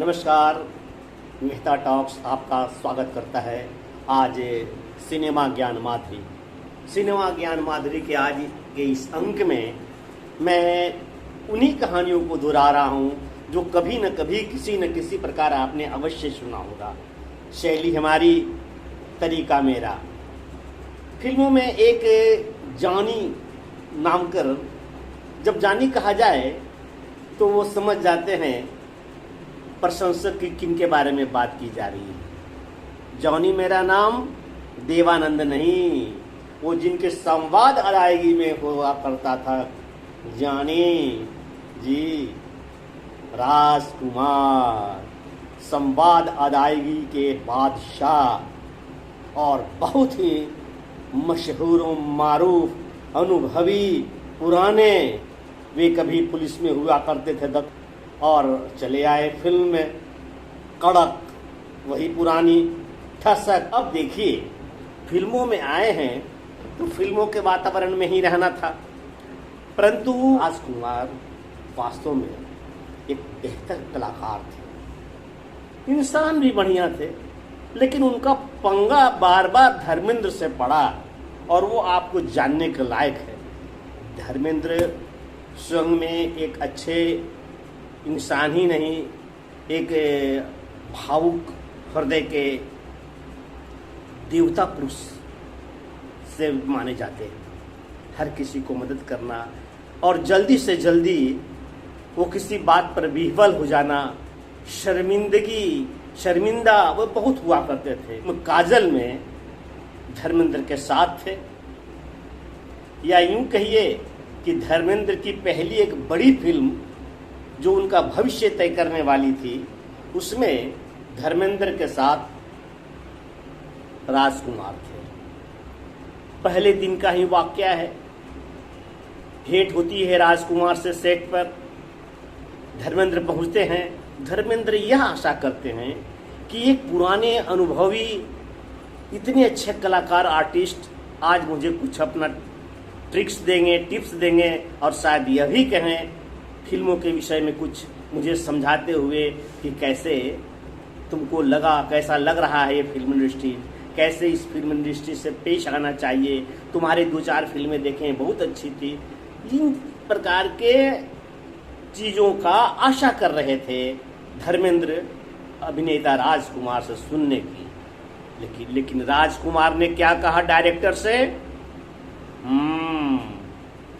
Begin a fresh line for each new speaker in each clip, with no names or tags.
नमस्कार, मेहता टॉक्स आपका स्वागत करता है। आज सिनेमा ज्ञान माधुरी के आज के इस अंक में मैं उन्हीं कहानियों को दोहरा रहा हूँ जो कभी न कभी किसी न किसी प्रकार आपने अवश्य सुना होगा। शैली हमारी, तरीका मेरा। फिल्मों में एक जानी नामकर जब जानी कहा जाए तो वो समझ जाते हैं प्रशंसक की किन के बारे में बात की जा रही है। जॉनी मेरा नाम देवानंद नहीं, वो जिनके संवाद अदायगी में हुआ करता था जानी जी, राजकुमार, संवाद अदायगी के बादशाह और बहुत ही मशहूर मारूफ, अनुभवी, पुराने। वे कभी पुलिस में हुआ करते थे और चले आए फिल्म में कड़क, वही पुरानी ठसक। अब देखिए, फिल्मों में आए हैं तो फिल्मों के वातावरण में ही रहना था, परंतु राजकुमार वास्तव में एक बेहतर कलाकार थे, इंसान भी बढ़िया थे, लेकिन उनका पंगा बार बार धर्मेंद्र से पड़ा और वो आपको जानने के लायक है। धर्मेंद्र स्वयं में एक अच्छे इंसान ही नहीं, एक भावुक हृदय के देवता पुरुष से माने जाते हैं। हर किसी को मदद करना और जल्दी से जल्दी वो किसी बात पर विह्वल हो जाना, शर्मिंदा वो बहुत हुआ करते थे। वो काजल में धर्मेंद्र के साथ थे, या यूं कहिए कि धर्मेंद्र की पहली एक बड़ी फिल्म जो उनका भविष्य तय करने वाली थी, उसमें धर्मेंद्र के साथ राजकुमार थे। पहले दिन का ही वाकया है। भेंट होती है राजकुमार से सेट पर। धर्मेंद्र पहुंचते हैं। धर्मेंद्र यह आशा करते हैं कि एक पुराने अनुभवी, इतने अच्छे कलाकार, आर्टिस्ट आज मुझे कुछ अपना ट्रिक्स देंगे, टिप्स देंगे और शायद यह भी कहें फिल्मों के विषय में कुछ मुझे समझाते हुए कि कैसे तुमको लगा, कैसा लग रहा है ये फिल्म इंडस्ट्री, कैसे इस फिल्म इंडस्ट्री से पेश आना चाहिए। तुम्हारे 2-4 फिल्में देखें, बहुत अच्छी थी। इन प्रकार के चीज़ों का आशा कर रहे थे धर्मेंद्र अभिनेता राजकुमार से सुनने की। लेकिन राजकुमार ने क्या कहा डायरेक्टर से?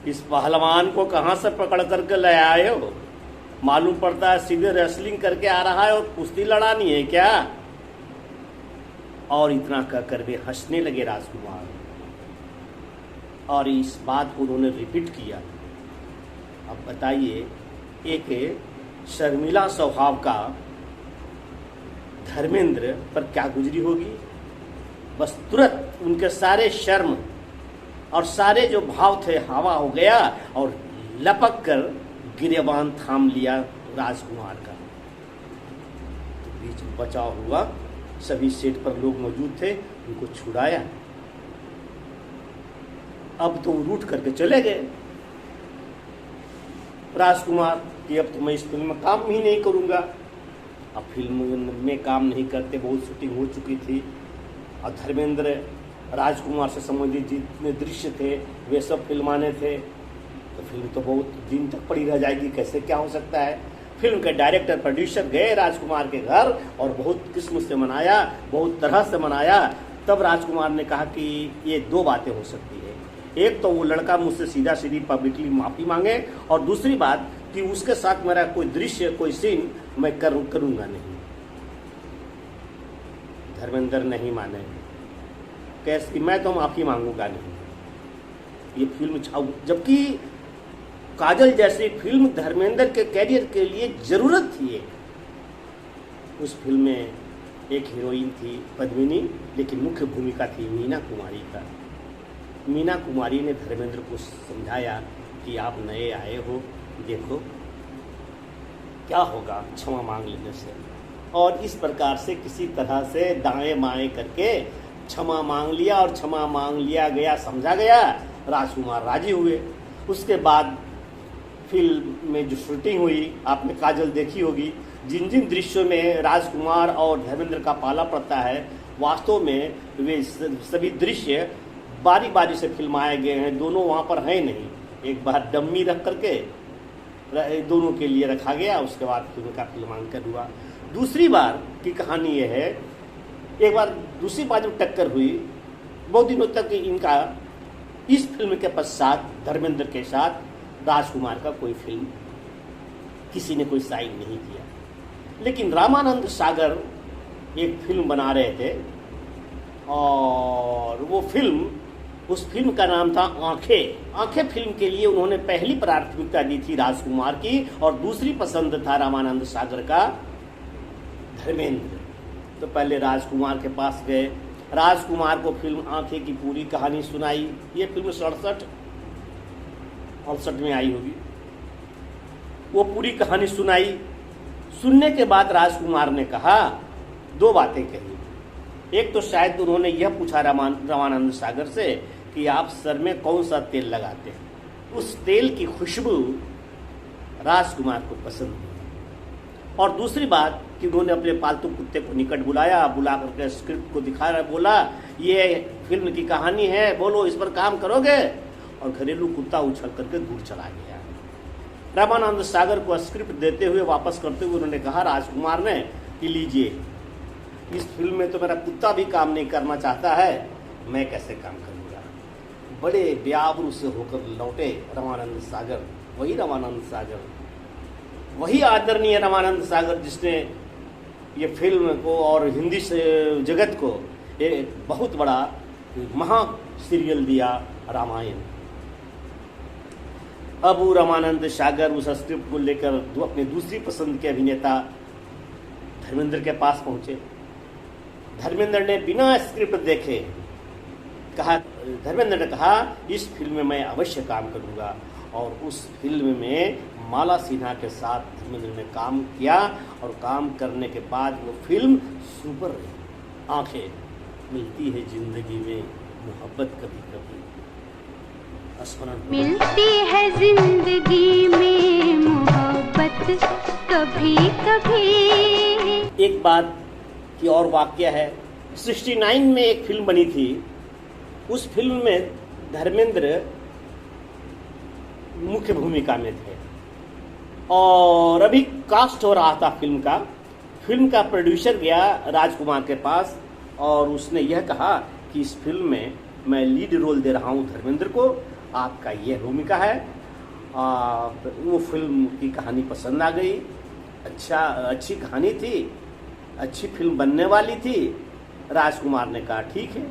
इस पहलवान को कहाँ से पकड़ करके ले आए हो? मालूम पड़ता है सीधे रेसलिंग करके आ रहा है और कुश्ती लड़ानी है क्या? और इतना कहकर वे हंसने लगे राजकुमार, और इस बात को उन्होंने रिपीट किया। अब बताइए, एक शर्मिला स्वभाव का धर्मेंद्र पर क्या गुजरी होगी। बस तुरंत उनके सारे शर्म और सारे जो भाव थे हवा हो गया और लपक कर गिरेबान थाम लिया राजकुमार का। तो बीच में बचाव हुआ, सभी सेट पर लोग मौजूद थे, उनको छुड़ाया। अब तो रूठ करके चले गए राजकुमार कि अब तो मैं इस फिल्म में काम ही नहीं करूंगा। अब फिल्म में काम नहीं करते, बहुत शूटिंग हो चुकी थी और धर्मेंद्र राजकुमार से संबंधित जितने दृश्य थे वे सब फिल्माने थे, तो फिल्म तो बहुत दिन तक पड़ी रह जाएगी, कैसे क्या हो सकता है। फिल्म के डायरेक्टर प्रोड्यूसर गए राजकुमार के घर और बहुत किस्म से मनाया, बहुत तरह से मनाया। तब राजकुमार ने कहा कि ये 2 बातें हो सकती है। एक तो वो लड़का मुझसे सीधा सीधी पब्लिकली माफ़ी मांगे, और दूसरी बात कि उसके साथ मेरा कोई दृश्य, कोई सीन मैं करूँगा नहीं। धर्मेंद्र नहीं माने, कैसे कि मैं तो माफ़ी मांगूंगा नहीं। ये फिल्म जबकि काजल जैसी फिल्म धर्मेंद्र के कैरियर के लिए ज़रूरत थी। उस फिल्म में एक हीरोइन थी पद्मिनी, लेकिन मुख्य भूमिका थी मीना कुमारी का। मीना कुमारी ने धर्मेंद्र को समझाया कि आप नए आए हो, देखो क्या होगा क्षमा मांग लेने से। और इस प्रकार से किसी तरह से दाएं बाएं करके क्षमा मांग लिया, और क्षमा मांग लिया गया, समझा गया। राजकुमार राजी हुए। उसके बाद फिल्म में जो शूटिंग हुई, आपने काजल देखी होगी, जिन जिन दृश्यों में राजकुमार और धर्मेंद्र का पाला पड़ता है, वास्तव में वे सभी दृश्य बारी बारी से फिल्माए गए हैं। दोनों वहाँ पर हैं नहीं, एक बार डम्मी रख करके दोनों के लिए रखा गया, उसके बाद फिल्म का फिल्मांकन हुआ। दूसरी बार की कहानी यह है, एक बार दूसरी बार जब टक्कर हुई, बहुत दिनों तक इनका इस फिल्म के पश्चात धर्मेंद्र के साथ राजकुमार का कोई फिल्म किसी ने कोई साइन नहीं किया। लेकिन रामानंद सागर एक फिल्म बना रहे थे और वो फिल्म, उस फिल्म का नाम था आंखें। आंखें फिल्म के लिए उन्होंने पहली प्राथमिकता दी थी राजकुमार की और दूसरी पसंद था रामानंद सागर का धर्मेंद्र। तो पहले राजकुमार के पास गए, राजकुमार को फिल्म आंखें की पूरी कहानी सुनाई। ये फिल्म 67 में आई होगी। वो पूरी कहानी सुनाई। सुनने के बाद राजकुमार ने कहा, दो बातें कही। एक तो शायद उन्होंने यह पूछा रामानंद सागर से कि आप सर में कौन सा तेल लगाते हैं। उस तेल की खुशबू राजकुमार को पसंद हुई। और दूसरी बात कि उन्होंने अपने पालतू कुत्ते को निकट बुलाया, बुला करके स्क्रिप्ट को दिखा रहा, बोला ये फिल्म की कहानी है, बोलो इस पर काम करोगे। और घरेलू कुत्ता उछल करके दूर चला गया। रामानंद सागर को स्क्रिप्ट देते हुए, वापस करते हुए उन्होंने कहा राजकुमार ने कि लीजिए, इस फिल्म में तो मेरा कुत्ता भी काम नहीं करना चाहता है, मैं कैसे काम करूँगा। बड़े बेआबरू से होकर लौटे रामानंद सागर। वही रामानंद सागर, वही आदरणीय रामानंद सागर जिसने ये फिल्म को और हिंदी से जगत को एक बहुत बड़ा महा सीरियल दिया, रामायण। अब वो रामानंद सागर उस स्क्रिप्ट को लेकर अपनी दूसरी पसंद के अभिनेता धर्मेंद्र के पास पहुंचे। धर्मेंद्र ने बिना स्क्रिप्ट देखे कहा, धर्मेंद्र ने कहा इस फिल्म में मैं अवश्य काम करूंगा। और उस फिल्म में माला सिन्हा के साथ धर्मेंद्र ने काम किया और काम करने के बाद वो फिल्म सुपर रही। आंखें, मिलती है जिंदगी में मोहब्बत कभी कभी,
मिलती है जिंदगी में मोहब्बत कभी कभी।
एक बात की और वाक्य है, 69 में एक फिल्म बनी थी। उस फिल्म में धर्मेंद्र मुख्य भूमिका में थे और अभी कास्ट हो रहा था फिल्म का। फिल्म का प्रोड्यूसर गया राजकुमार के पास और उसने यह कहा कि इस फिल्म में मैं लीड रोल दे रहा हूं धर्मेंद्र को, आपका यह भूमिका है। वो फिल्म की कहानी पसंद आ गई, अच्छी कहानी थी, अच्छी फिल्म बनने वाली थी। राजकुमार ने कहा ठीक है।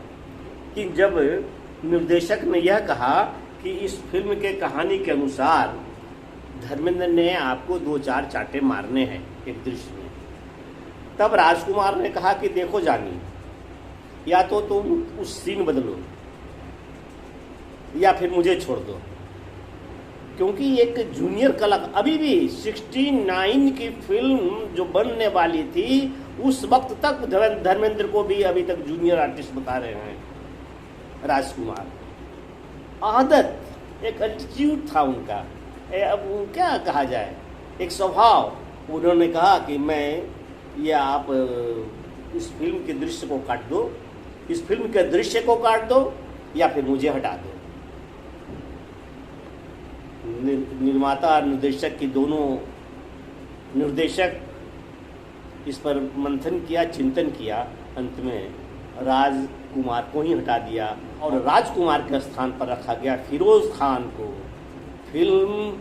कि जब निर्देशक ने यह कहा कि इस फिल्म के कहानी के अनुसार धर्मेंद्र ने आपको 2-4 चांटे मारने हैं एक दृश्य में, तब राजकुमार ने कहा कि देखो जानी, या तो तुम उस सीन बदलो या फिर मुझे छोड़ दो। क्योंकि एक जूनियर कलाकार, अभी भी 69 की फिल्म जो बनने वाली थी उस वक्त तक धर्मेंद्र को भी अभी तक जूनियर आर्टिस्ट बता रहे हैं राजकुमार। आदत, एक एटीट्यूड था उनका, अब क्या कहा जाए, एक स्वभाव। उन्होंने कहा कि मैं, या आप इस फिल्म के दृश्य को काट दो, इस फिल्म के दृश्य को काट दो या फिर मुझे हटा दो। निर्माता और निर्देशक की दोनों निर्देशक इस पर मंथन किया, चिंतन किया, अंत में राजकुमार को ही हटा दिया और राजकुमार के स्थान पर रखा गया फिरोज खान को। फिल्म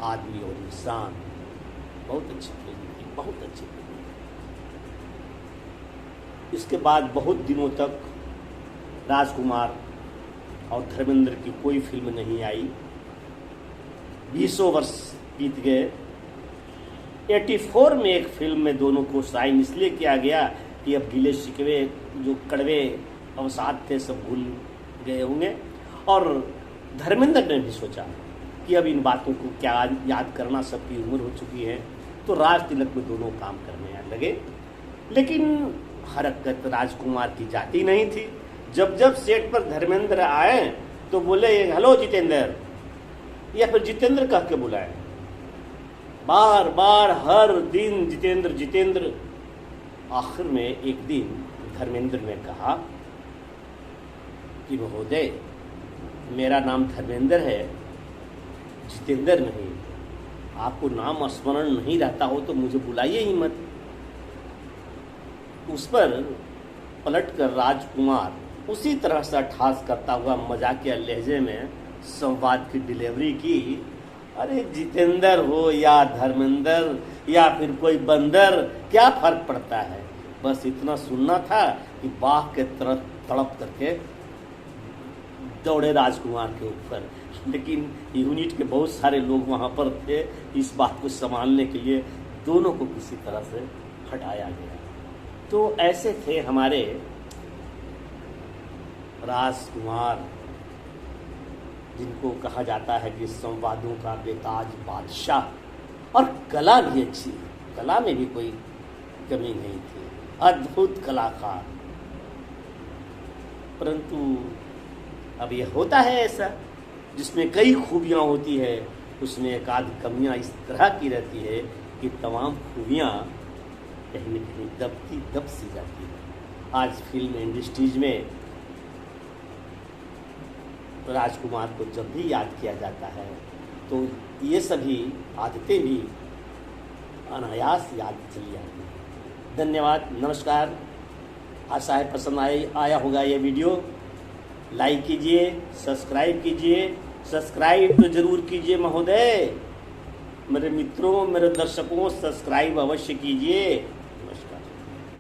आदमी और इंसान बहुत अच्छी फिल्म थी, बहुत अच्छी फिल्म। इसके बाद बहुत दिनों तक राजकुमार और धर्मेंद्र की कोई फिल्म नहीं आई। 20 वर्ष बीत गए। 84 में एक फिल्म में दोनों को साइन इसलिए किया गया कि अब गिले शिकवे, जो कड़वे अवसाद थे, सब भूल गए होंगे। और धर्मेंद्र ने भी सोचा कि अब इन बातों को क्या याद करना, सबकी उम्र हो चुकी है। तो राज तिलक में दोनों काम करने लगे। लेकिन हरकत राजकुमार की जाती नहीं थी। जब जब सेट पर धर्मेंद्र आए तो बोले हेलो जितेंद्र, या फिर जितेंद्र कह के बुलाए। बार बार हर दिन जितेंद्र जितेंद्र। आखिर में एक दिन धर्मेंद्र ने कहा कि महोदय, मेरा नाम धर्मेंद्र है, जितेंद्र नहीं। आपको नाम स्मरण नहीं रहता हो तो मुझे बुलाइए ही मत। उस पर पलटकर राजकुमार उसी तरह से ठास करता हुआ मजाकिया लहजे में संवाद की डिलीवरी की। अरे जितेंद्र हो या धर्मेंद्र या फिर कोई बंदर, क्या फर्क पड़ता है? बस इतना सुनना था कि बाघ के तरह तड़प करके दौड़े राजकुमार के ऊपर। लेकिन यूनिट के बहुत सारे लोग वहाँ पर थे, इस बात को संभालने के लिए दोनों को किसी तरह से हटाया गया। तो ऐसे थे हमारे राजकुमार, जिनको कहा जाता है कि संवादों का बेताज बादशाह। और कला भी अच्छी, कला में भी कोई कमी नहीं थी, अद्भुत कलाकार। परंतु अब यह होता है ऐसा, जिसमें कई खूबियां होती है, उसमें एक आध कमियां इस तरह की रहती है कि तमाम खूबियां कहीं न कहीं दब सी जाती है। आज फिल्म इंडस्ट्रीज में राजकुमार को जब भी याद किया जाता है तो ये सभी आदतें भी अनायास याद चली जाती हैं। धन्यवाद, नमस्कार। आशा है पसंद आया होगा ये वीडियो। लाइक कीजिए, सब्सक्राइब कीजिए। सब्सक्राइब तो जरूर कीजिए महोदय, मेरे मित्रों, मेरे दर्शकों, सब्सक्राइब अवश्य कीजिए।